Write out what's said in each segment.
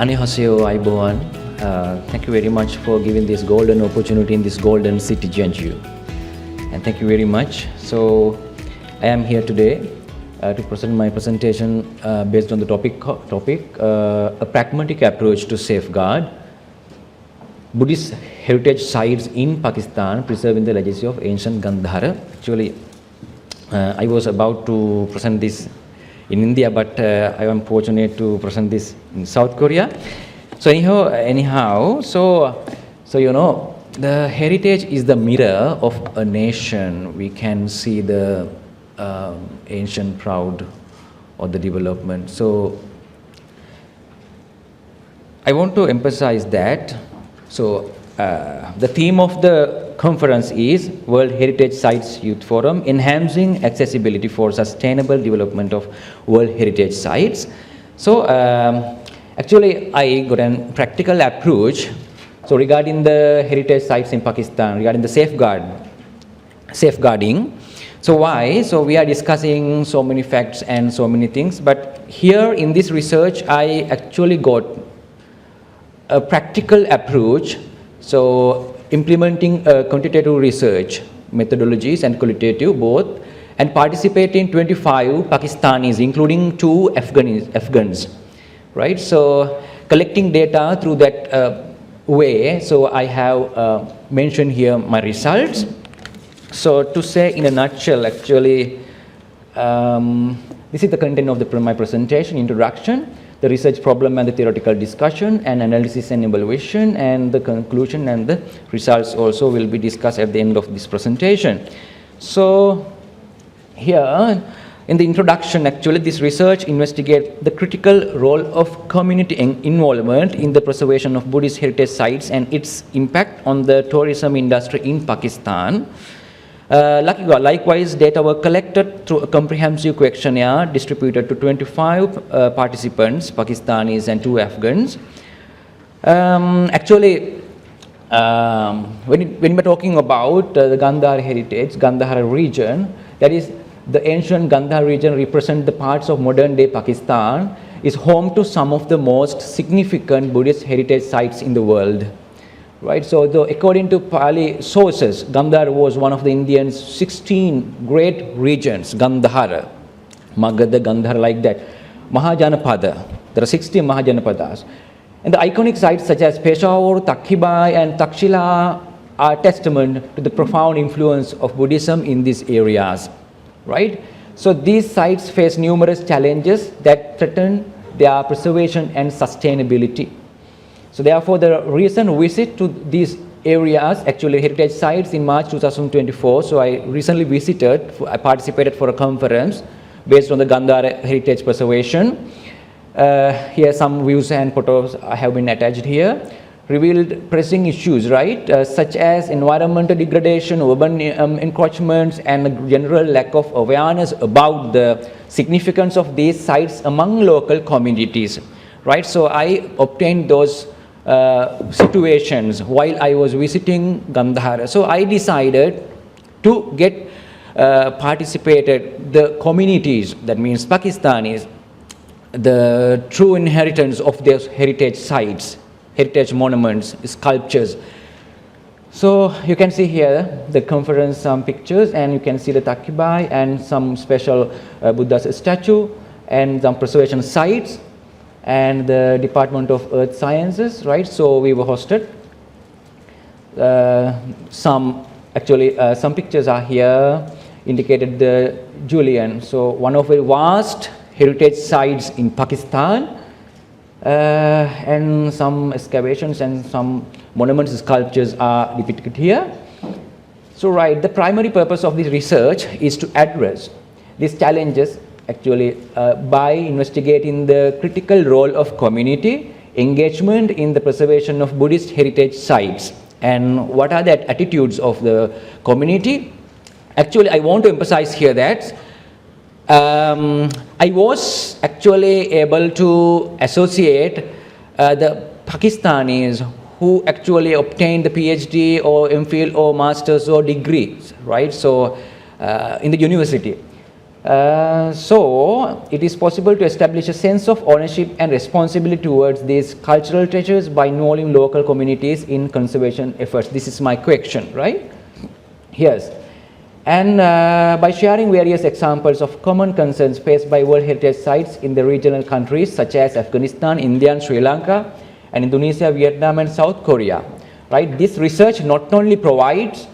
Annyeonghaseyo, Ayubowan. Thank you very much for giving this golden opportunity in this golden city, Jeonju. And thank you very much. So, I am here today to present my presentation based on the topic a pragmatic approach to safeguard Buddhist heritage sites in Pakistan, preserving the legacy of ancient Gandhara. Actually, I was about to present this in India, but I am fortunate to present this in South Korea. So anyhow, so you know, the heritage is the mirror of a nation. We can see the ancient proud or the development. So I want to emphasize that. So the theme of the conference is World Heritage Sites Youth Forum, enhancing accessibility for sustainable development of World Heritage Sites. So actually I got a practical approach. So regarding the heritage sites in Pakistan, regarding the safeguarding. So why? So we are discussing so many facts and so many things, but here in this research I actually got a practical approach. So implementing quantitative research methodologies and qualitative both, and participating 25 Pakistanis, including 2 Afghans, right? So collecting data through that way. So I have mentioned here my results. So to say in a nutshell, actually, this is the content of my presentation, introduction, the research problem and the theoretical discussion, and analysis and evaluation, and the conclusion and the results also will be discussed at the end of this presentation. So here in the introduction, actually this research investigates the critical role of community involvement in the preservation of Buddhist heritage sites and its impact on the tourism industry in Pakistan. Likewise, data were collected through a comprehensive questionnaire distributed to 25 participants, Pakistanis and 2 Afghans. Actually, when we're talking about the Gandhara heritage, Gandhara region, that is the ancient Gandhara region represents the parts of modern-day Pakistan, is home to some of the most significant Buddhist heritage sites in the world. Right, so according to Pali sources, Gandhara was one of the Indians' 16 great regions, Gandhara, Magadha, Gandhara, like that. Mahajanapada, there are 60 Mahajanapadas. And the iconic sites such as Peshawar, Takhibai and Takshila are testament to the profound influence of Buddhism in these areas. Right? So these sites face numerous challenges that threaten their preservation and sustainability. So therefore, the recent visit to these areas, actually heritage sites in March 2024, so I recently visited, I participated for a conference based on the Gandhara heritage preservation. Here some views and photos have been attached here, revealed pressing issues, right, such as environmental degradation, urban encroachments, and a general lack of awareness about the significance of these sites among local communities, right. So I obtained those situations while I was visiting Gandhara. So I decided to get participated the communities, that means Pakistanis, the true inheritance of their heritage sites, heritage monuments, sculptures. So you can see here the conference, some pictures, and you can see the Takhibai and some special Buddha's statue and some preservation sites, and the Department of Earth Sciences, right? So we were hosted. Some pictures are here, indicated the Julian. So one of the vast heritage sites in Pakistan, and some excavations and some monuments, sculptures are depicted here. So right, the primary purpose of this research is to address these challenges actually by investigating the critical role of community engagement in the preservation of Buddhist heritage sites and what are the attitudes of the community. Actually, I want to emphasize here that I was actually able to associate the Pakistanis who actually obtained the PhD or MPhil or masters or degrees, right? So in the university. So it is possible to establish a sense of ownership and responsibility towards these cultural treasures by involving local communities in conservation efforts. This is my question, right? Yes. And by sharing various examples of common concerns faced by World Heritage Sites in the regional countries such as Afghanistan, India and Sri Lanka, and Indonesia, Vietnam and South Korea, right? This research not only provides,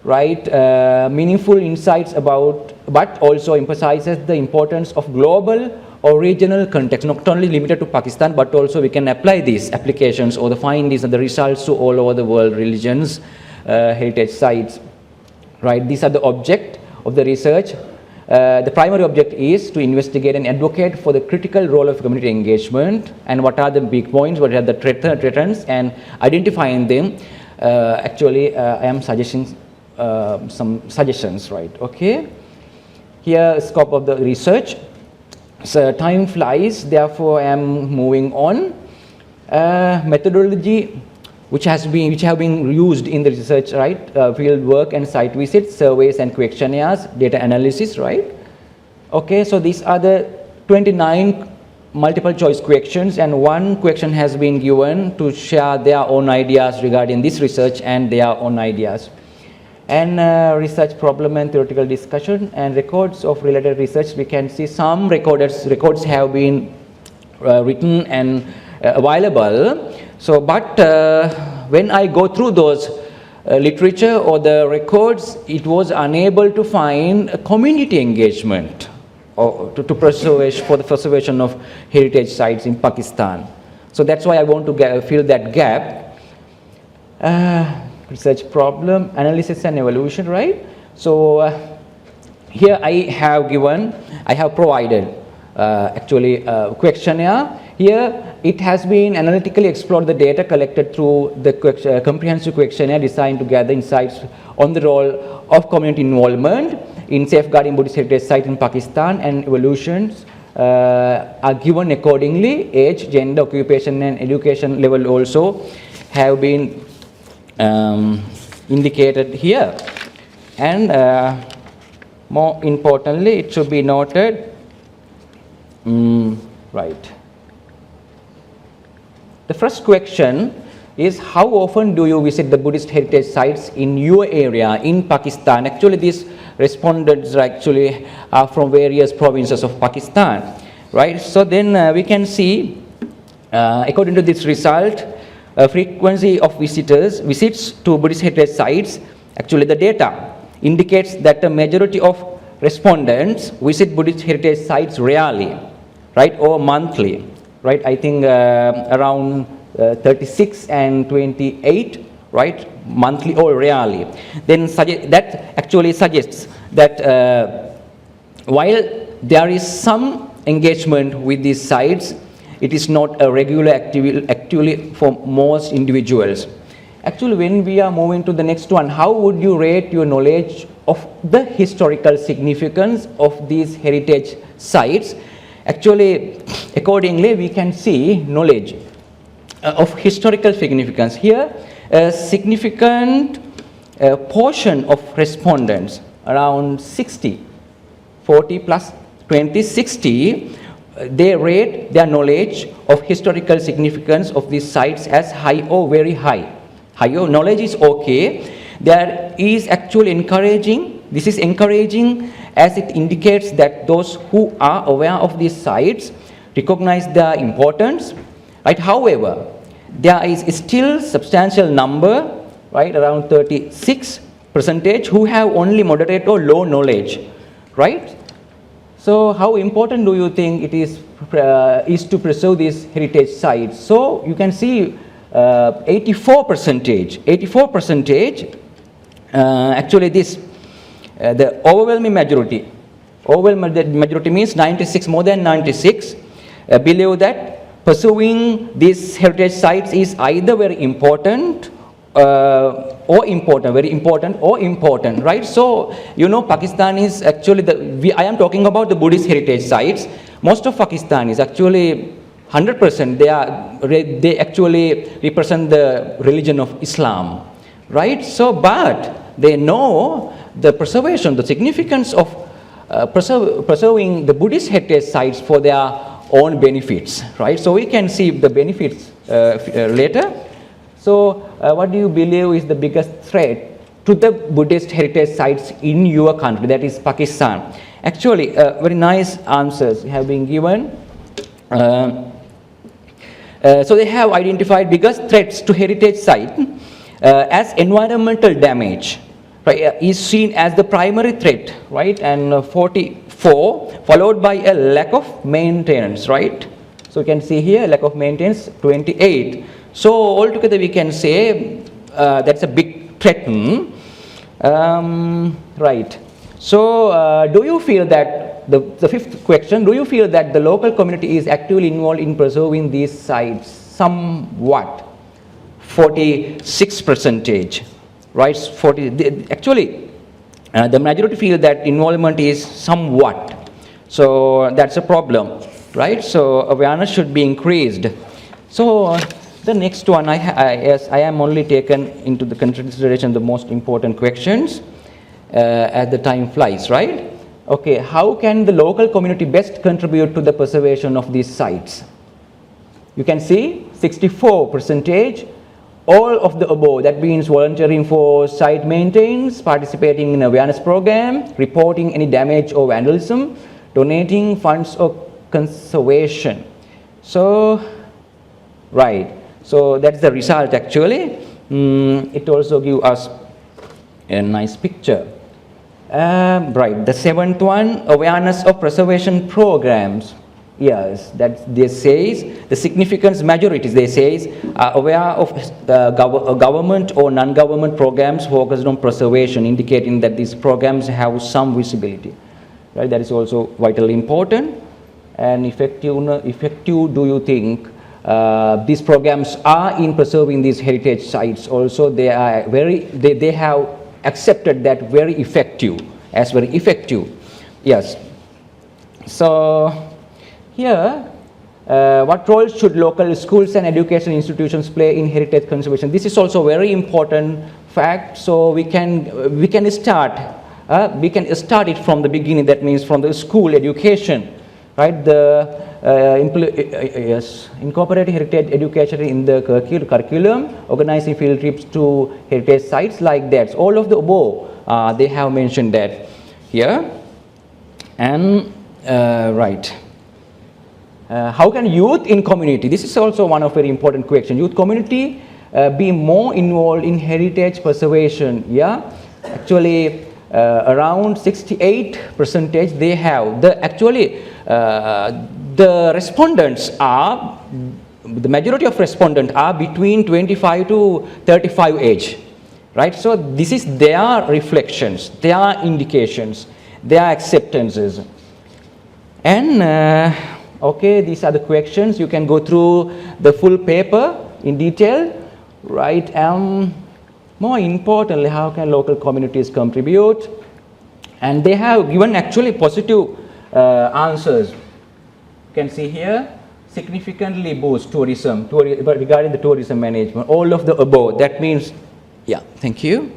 right, meaningful insights about, but also emphasizes the importance of global or regional context, not only limited to Pakistan, but also we can apply these applications or the findings and the results to all over the world religions, heritage sites. Right, these are the object of the research. The primary object is to investigate and advocate for the critical role of community engagement and what are the big points, what are the threats, and identifying them. Actually, I am suggesting some suggestions, right? Okay. Here, scope of the research. So time flies, therefore I am moving on. Methodology which have been used in the research, right? Field work and site visits, surveys and questionnaires, data analysis, right? Okay, so these are the 29 multiple choice questions, and one question has been given to share their own ideas regarding this research and their own ideas. And research problem and theoretical discussion and records of related research. We can see some records have been written and available. So, but when I go through those literature or the records, it was unable to find a community engagement or to for the preservation of heritage sites in Pakistan. So that's why I want to fill that gap. Research problem, analysis and evaluation, right? So here I have provided actually a questionnaire. Here it has been analytically explored the data collected through the comprehensive questionnaire designed to gather insights on the role of community involvement in safeguarding Buddhist heritage sites in Pakistan, and evaluations are given accordingly. Age, gender, occupation and education level also have been indicated here. And more importantly, it should be noted, right. The first question is, how often do you visit the Buddhist heritage sites in your area in Pakistan? Actually, these respondents actually are from various provinces of Pakistan, right? So then we can see, according to this result, frequency of visits to Buddhist heritage sites, actually the data indicates that the majority of respondents visit Buddhist heritage sites rarely, right, or monthly. Right, I think around 36 and 28, right, monthly or rarely. Then that actually suggests that while there is some engagement with these sites, it is not a regular activity for most individuals. Actually, when we are moving to the next one, how would you rate your knowledge of the historical significance of these heritage sites? Actually, accordingly, we can see knowledge of historical significance. Here, a significant portion of respondents, around 60, 40 plus 20, 60, they rate their knowledge of historical significance of these sites as high or very high. Higher knowledge is okay. There is actually encouraging, this is encouraging, as it indicates that those who are aware of these sites recognize their importance, right? However, there is still substantial number, right, around 36% who have only moderate or low knowledge, right? So how important do you think it is to preserve these heritage sites? So you can see 84%, actually this the overwhelming majority means 96, more than 96, believe that pursuing these heritage sites is either very important or important, very important or important, right? So, you know, Pakistan is actually, I am talking about the Buddhist heritage sites. Most of Pakistan is actually 100%, they actually represent the religion of Islam, right? So, but they know the preservation, the significance of preserving the Buddhist heritage sites for their own benefits, right? So we can see the benefits later. So what do you believe is the biggest threat to the Buddhist heritage sites in your country, that is Pakistan? Actually, very nice answers have been given. So they have identified biggest threats to heritage site as environmental damage, right, is seen as the primary threat, right, and 44, followed by a lack of maintenance, right? So you can see here lack of maintenance, 28. So altogether we can say that's a big threat, right? So do you feel that, the fifth question, do you feel that the local community is actively involved in preserving these sites? Somewhat, 46%, right? Actually, the majority feel that involvement is somewhat. So that's a problem, right? So awareness should be increased. So the next one, yes, I am only taken into the consideration the most important questions as the time flies, right? Okay, how can the local community best contribute to the preservation of these sites? You can see 64%, all of the above. That means volunteering for site maintenance, participating in awareness program, reporting any damage or vandalism, donating funds or conservation. So, right. So that's the result actually. It also gives us a nice picture. Right, the seventh one, awareness of preservation programs. Yes, that they says the significance majorities, they says, are aware of government or non-government programs focused on preservation, indicating that these programs have some visibility. Right, that is also vitally important. And effective do you think these programs are in preserving these heritage sites? Also, they are they have accepted that very effective, as very effective. Yes. So here, what role should local schools and education institutions play in heritage conservation? This is also very important fact. So we can start it from the beginning. That means from the school education, right? The yes, incorporating heritage education in the curriculum, organizing field trips to heritage sites like that. So all of the above, they have mentioned that here. And right. How can youth in community, this is also one of very important question, youth community be more involved in heritage preservation? Yeah, actually around 68% they have. The respondents are, the majority of respondents are between 25 to 35 age, right? So this is their reflections, their indications, their acceptances. And okay, these are the questions. You can go through the full paper in detail, right? More importantly, how can local communities contribute? And they have given actually positive answers. You can see here, significantly boost tourism, regarding the tourism management, all of the above. That means, yeah, thank you.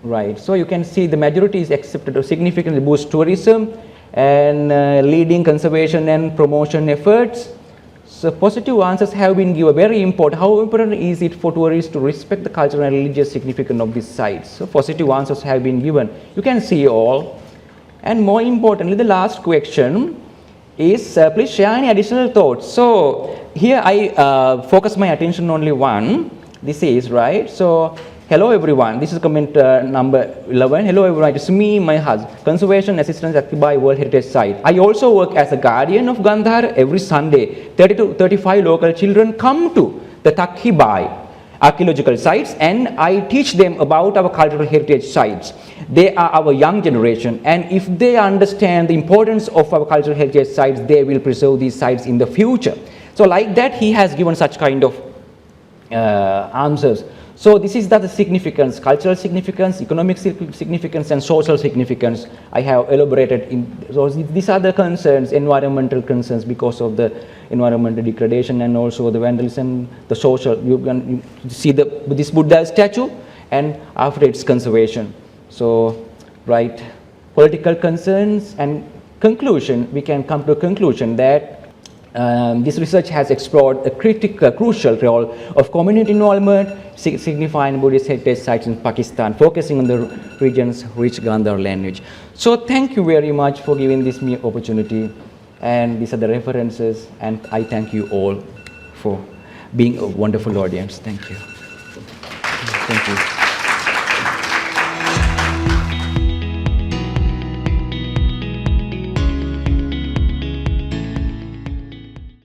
Right, so you can see the majority is accepted to significantly boost tourism and leading conservation and promotion efforts. So positive answers have been given, very important. How important is it for tourists to respect the cultural and religious significance of these sites? So positive answers have been given. You can see all. And more importantly, the last question is, please share any additional thoughts. So here I focus my attention only one. This is right. So hello everyone, this is comment number 11. Hello everyone, it's me, my husband, conservation assistant at Akibai World Heritage Site. I also work as a guardian of Gandhara. Every Sunday, 30 to 35 local children come to the Takhibai archaeological sites and I teach them about our cultural heritage sites. They are our young generation, and if they understand the importance of our cultural heritage sites, they will preserve these sites in the future. So like that, he has given such kind of answers. So this is the significance, cultural significance, economic significance, and social significance I have elaborated in. So these are the concerns, environmental concerns because of the environmental degradation and also the vandalism, the social. You can see this Buddha statue and after its conservation. So right, political concerns and conclusion, we can come to a conclusion that this research has explored a crucial role of community involvement signifying Buddhist heritage sites in Pakistan, focusing on the region's rich Gandhar language. So thank you very much for giving this me opportunity, and these are the references, and I thank you all for being a wonderful audience. Thank you. Thank you.